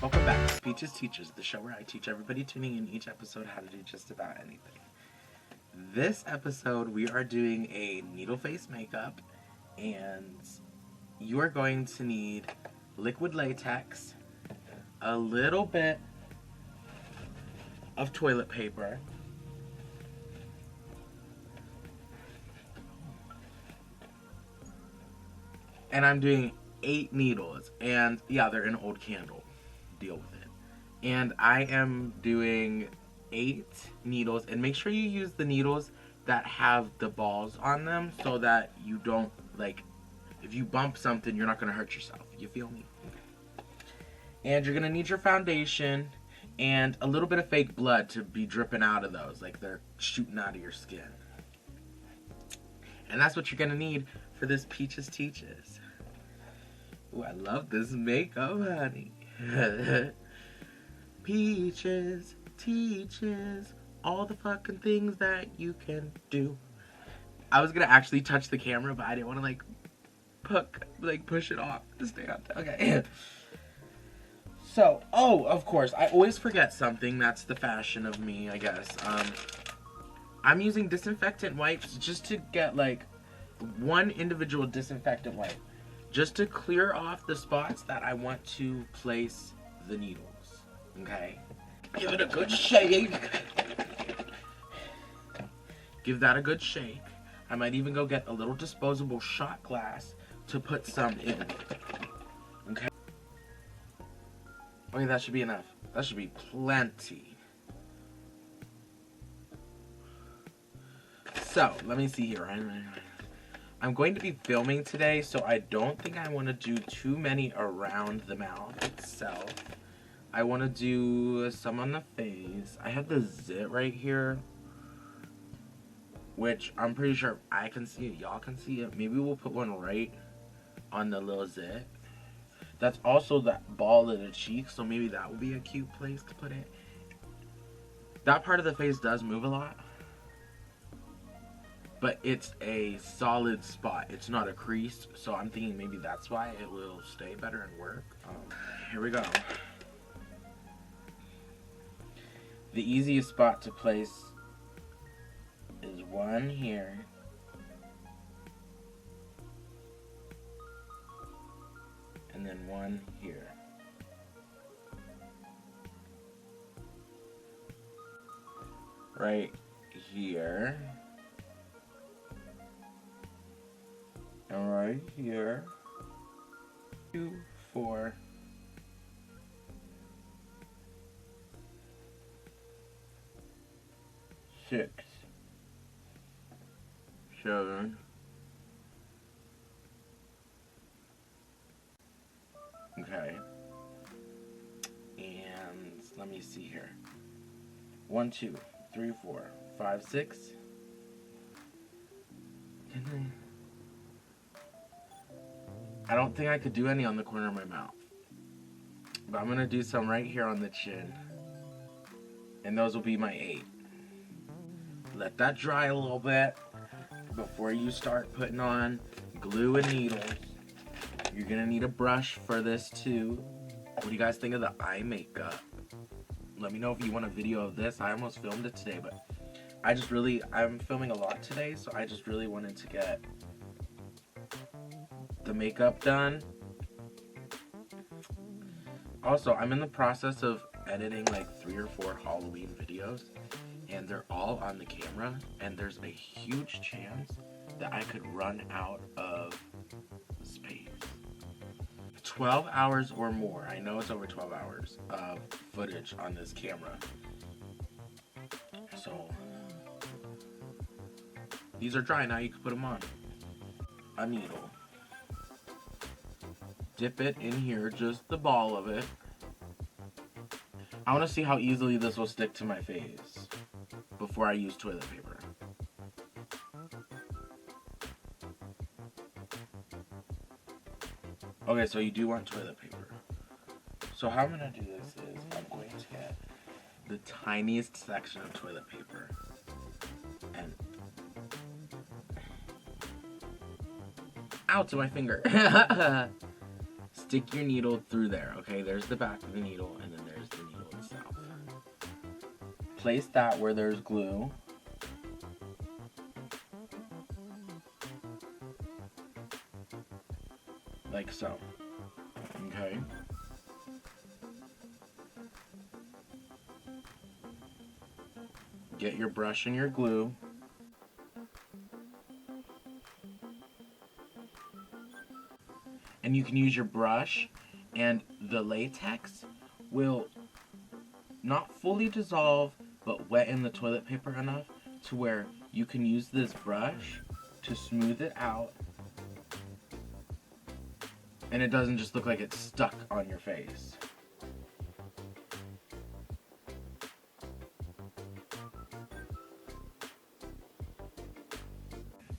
Welcome back to Peaches Teaches, the show where I teach everybody tuning in each episode how to do just about anything. This episode, we are doing a needle face makeup, and you are going to need liquid latex, a little bit of toilet paper, and I'm doing 8 needles, and yeah, they're an old candle. Deal with it. And I am doing 8 needles, and make sure you use the needles that have the balls on them so that you don't, like, if you bump something, you're not going to hurt yourself. You feel me? And you're going to need your foundation and a little bit of fake blood to be dripping out of those, like they're shooting out of your skin. And that's what you're going to need for this Peaches Teaches. Ooh, I love this makeup, honey. Peaches Teaches all the fucking things that you can do. I was gonna actually touch the camera, but I didn't want to push it off to stay on. Okay. So, of course, I always forget something. That's the fashion of me, I guess. I'm using disinfectant wipes just to get like one individual disinfectant wipe, just to clear off the spots that I want to place the needles. Okay? Give it a good shake. Give that a good shake. I might even go get a little disposable shot glass to put some in. Okay? Okay, that should be enough. That should be plenty. So, let me see here. I'm going to be filming today, so I don't think I want to do too many around the mouth itself. I want to do some on the face. I have the zit right here, which I'm pretty sure I can see it. Y'all can see it. Maybe we'll put one right on the little zit. That's also that ball of the cheek, so maybe that would be a cute place to put it. That part of the face does move a lot, but it's a solid spot. It's not a crease, so I'm thinking maybe that's why it will stay better and work. Here we go. The easiest spot to place is one here. And then one here. Right here. And right here. 2, 4. 6, 7. Okay. And let me see here. 1, 2, 3, 4, 5, 6. I don't think I could do any on the corner of my mouth. But I'm going to do some right here on the chin. And those will be my 8. Let that dry a little bit before you start putting on glue and needles. You're going to need a brush for this too. What do you guys think of the eye makeup? Let me know if you want a video of this. I almost filmed it today, but I'm filming a lot today, so I just really wanted to get the makeup done. Also, I'm in the process of editing like 3 or 4 Halloween videos, and they're all on the camera, and there's a huge chance that I could run out of space. 12 hours or more, I know it's over 12 hours of footage on this camera. So, these are dry now, you can put them on. A needle. Dip it in here, just the ball of it. I want to see how easily this will stick to my face before I use toilet paper. Okay, so you do want toilet paper. So how I'm going to do this is I'm going to get the tiniest section of toilet paper and ow, to my finger. stick your needle through there, okay? There's the back of the needle, and then there's the needle itself. Place that where there's glue. Like so. Okay? Get your brush and your glue. And you can use your brush, and the latex will not fully dissolve, but wet in the toilet paper enough to where you can use this brush to smooth it out, and it doesn't just look like it's stuck on your face.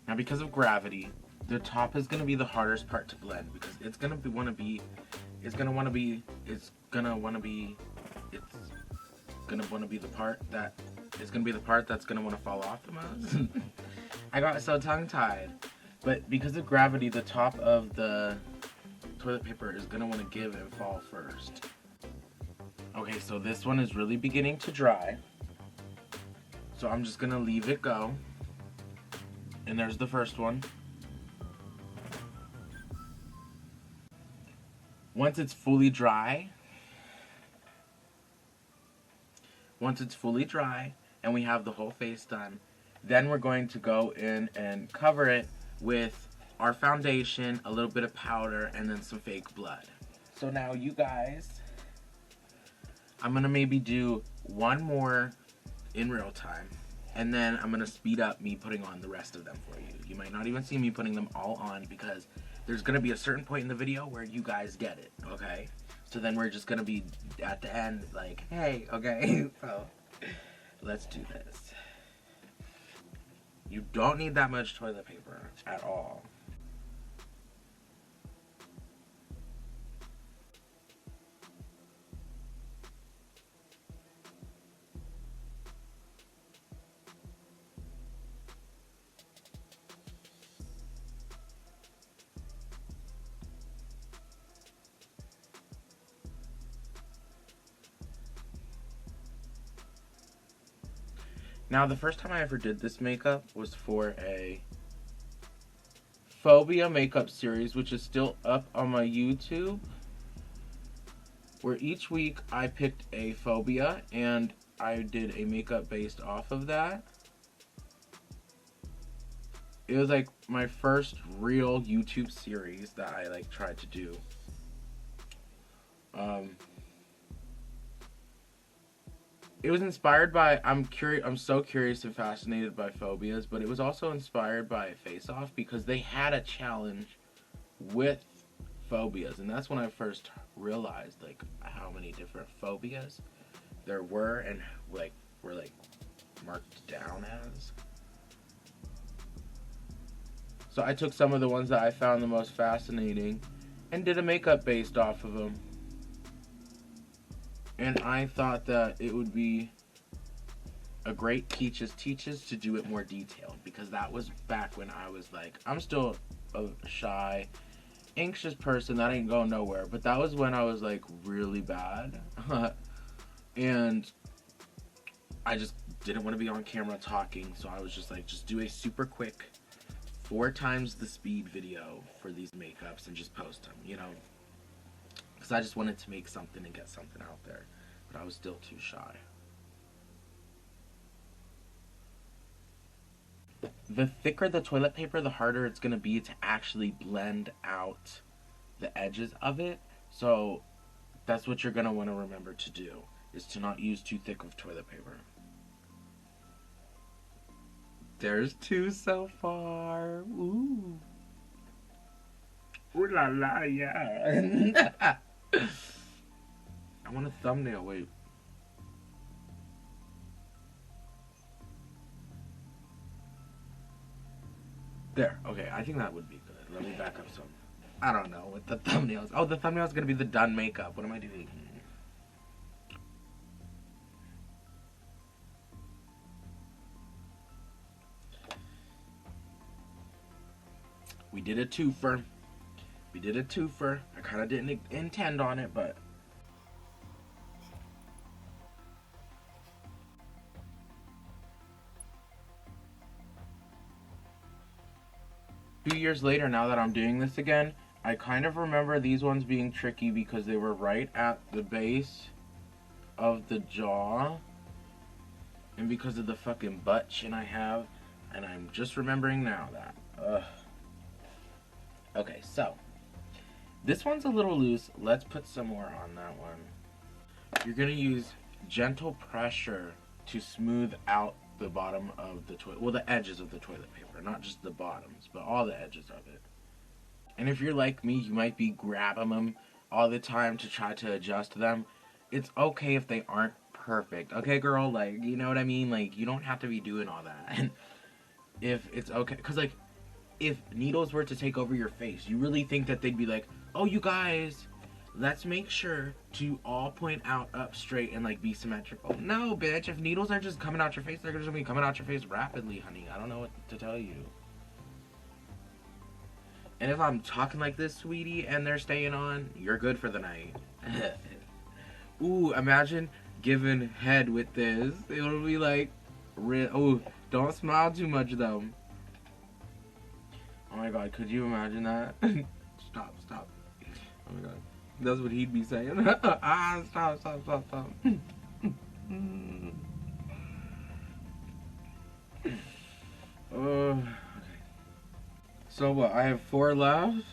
Now, because of gravity, the top is going to be the hardest part to blend, because it's going to want to be the part that's going to want to fall off the most. I got so tongue-tied. But because of gravity, the top of the toilet paper is going to want to give and fall first. Okay, so this one is really beginning to dry. So I'm just going to leave it go. And there's the first one. Once it's fully dry, and we have the whole face done, then we're going to go in and cover it with our foundation, a little bit of powder, and then some fake blood. So now, you guys, I'm gonna maybe do one more in real time, and then I'm gonna speed up me putting on the rest of them for you. You might not even see me putting them all on, because there's gonna be a certain point in the video where you guys get it, okay? So then we're just gonna be at the end like, hey, okay, so let's do this. You don't need that much toilet paper at all. Now, the first time I ever did this makeup was for a phobia makeup series, which is still up on my YouTube, where each week I picked a phobia and I did a makeup based off of that. It was like my first real YouTube series that I like tried to do. It was inspired by, I'm so curious and fascinated by phobias, but it was also inspired by Face Off, because they had a challenge with phobias, and that's when I first realized like how many different phobias there were and like were like marked down as. So I took some of the ones that I found the most fascinating and did a makeup based off of them. And I thought that it would be a great teaches to do it more detailed, because that was back when I was like, I'm still a shy, anxious person that ain't going nowhere, but that was when I was like really bad. And I just didn't want to be on camera talking, so I was just like, just do a super quick 4 times the speed video for these makeups and just post them, you know? Because I just wanted to make something and get something out there, but I was still too shy. The thicker the toilet paper, the harder it's going to be to actually blend out the edges of it. So that's what you're going to want to remember to do, is to not use too thick of toilet paper. There's 2 so far. Ooh. Ooh la la, yeah. I want a thumbnail, wait. There, okay, I think that would be good. Let me back up some. I don't know what the thumbnails. Oh, the thumbnail's gonna be the done makeup. What am I doing? We did a twofer. We did a twofer. I kind of didn't intend on it, but a few years later, now that I'm doing this again, I kind of remember these ones being tricky because they were right at the base of the jaw, and because of the fucking butt chin I have, and I'm just remembering now that. Ugh. Okay, so this one's a little loose. Let's put some more on that one. You're gonna use gentle pressure to smooth out the bottom of the toilet, well, the edges of the toilet paper, not just the bottoms, but all the edges of it. And if you're like me, you might be grabbing them all the time to try to adjust them. It's okay if they aren't perfect, okay, girl? Like, you know what I mean? Like, you don't have to be doing all that. And if it's okay, because like, if needles were to take over your face, you really think that they'd be like, oh, you guys, let's make sure to all point out up straight and like be symmetrical. No, bitch, if needles are just coming out your face, they're just gonna be coming out your face rapidly, honey. I don't know what to tell you. And if I'm talking like this, sweetie, and they're staying on, you're good for the night. Ooh, imagine giving head with this. It'll be like, oh, don't smile too much though. Oh my god, could you imagine that? Stop. Oh my god. That's what he'd be saying. Stop. Okay. So what, I have 4 left?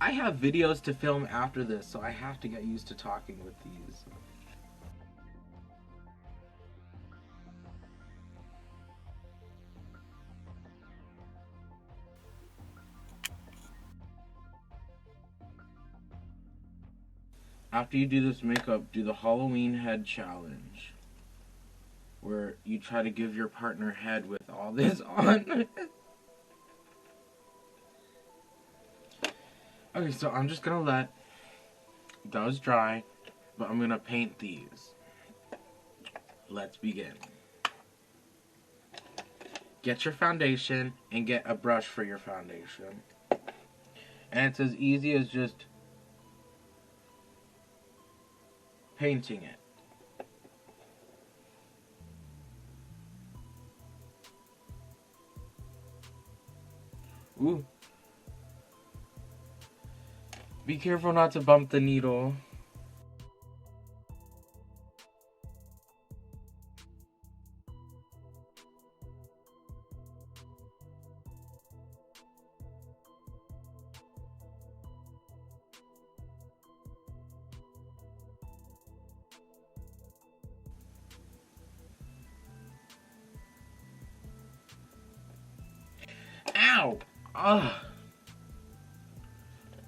I have videos to film after this, so I have to get used to talking with these. After you do this makeup, do the Halloween head challenge, where you try to give your partner head with all this on. Okay, so I'm just gonna let those dry, but I'm gonna paint these. Let's begin. Get your foundation and get a brush for your foundation. And it's as easy as just painting it. Ooh. Be careful not to bump the needle. Ow! Ugh.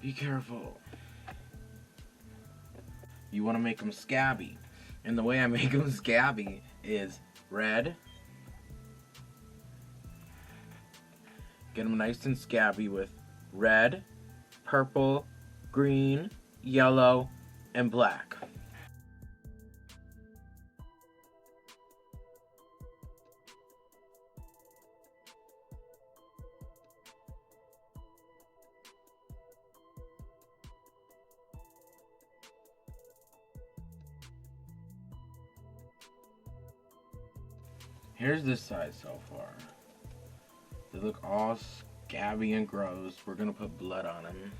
Be careful. You want to make them scabby. And the way I make them scabby is red. Get them nice and scabby with red, purple, green, yellow, and black. Here's this side so far. They look all scabby and gross. We're gonna put blood on them.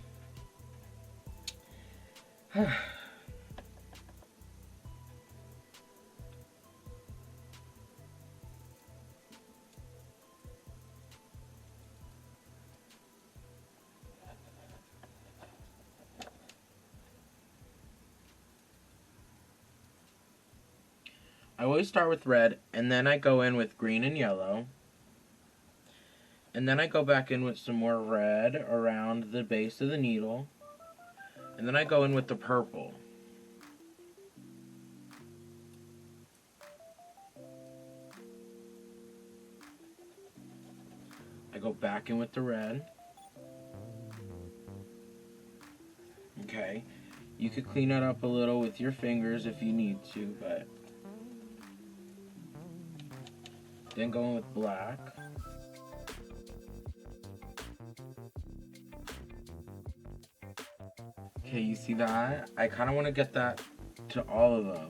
I always start with red, and then I go in with green and yellow. And then I go back in with some more red around the base of the needle. And then I go in with the purple. I go back in with the red. Okay. You could clean it up a little with your fingers if you need to, but then go in with black. Okay, you see that? I kind of want to get that to all of them.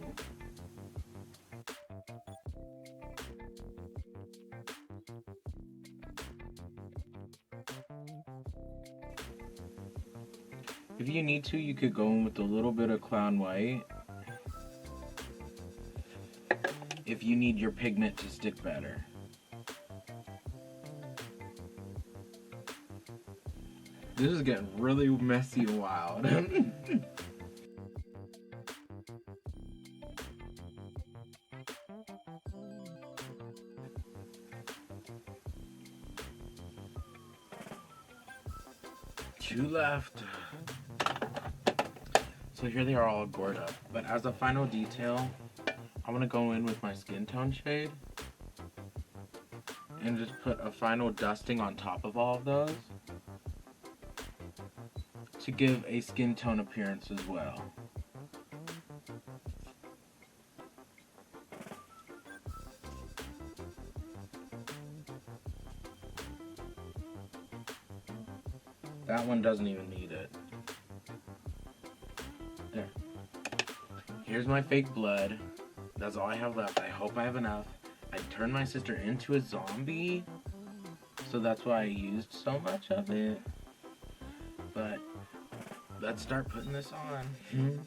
If you need to, you could go in with a little bit of clown white. If you need your pigment to stick better. This is getting really messy and wild. Two left. So here they are all gored up. But as a final detail, I want to go in with my skin tone shade and just put a final dusting on top of all of those to give a skin tone appearance as well. That one doesn't even need it. There. Here's my fake blood. That's all I have left. I hope I have enough. I turned my sister into a zombie, so that's why I used so much of it. But let's start putting this on.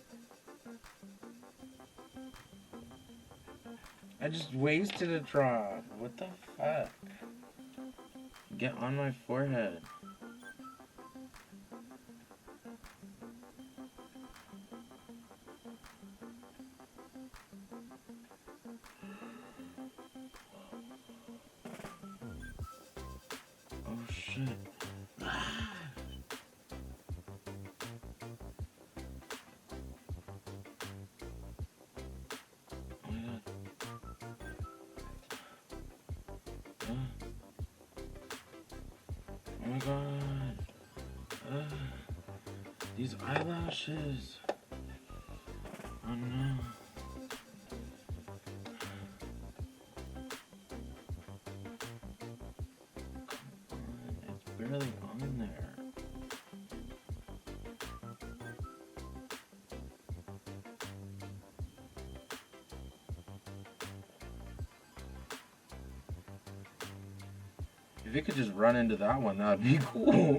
I just wasted a drop. What the fuck? Get on my forehead. Oh shit. Oh my god. These eyelashes. Oh no. It's barely on there. If it could just run into that one, that would be cool.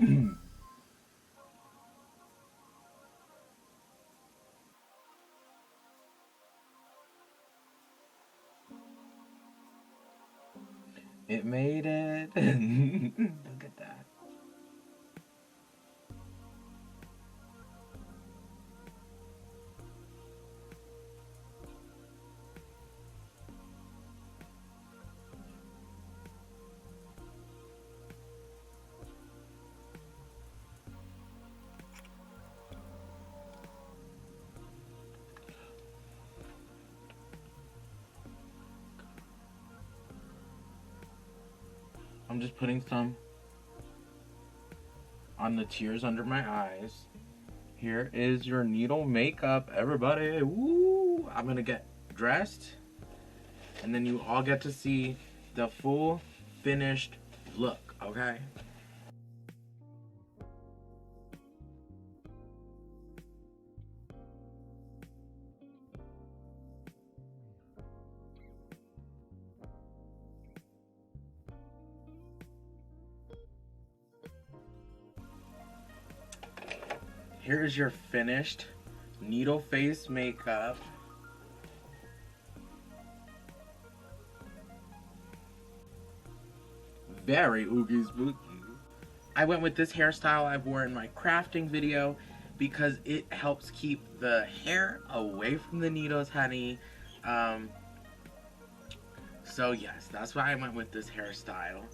It made it. Look at that. I'm just putting some on the tears under my eyes. Here is your needle makeup, everybody. Woo! I'm gonna get dressed, and then you all get to see the full finished look, okay? Here's your finished needle face makeup. Very oogie spooky. I went with this hairstyle I wore in my crafting video because it helps keep the hair away from the needles, honey. So yes, that's why I went with this hairstyle.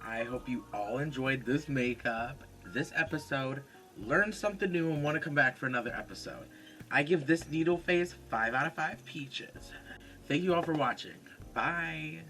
I hope you all enjoyed this makeup, this episode, learned something new, and want to come back for another episode. I give this needle face 5 out of 5 peaches. Thank you all for watching. Bye.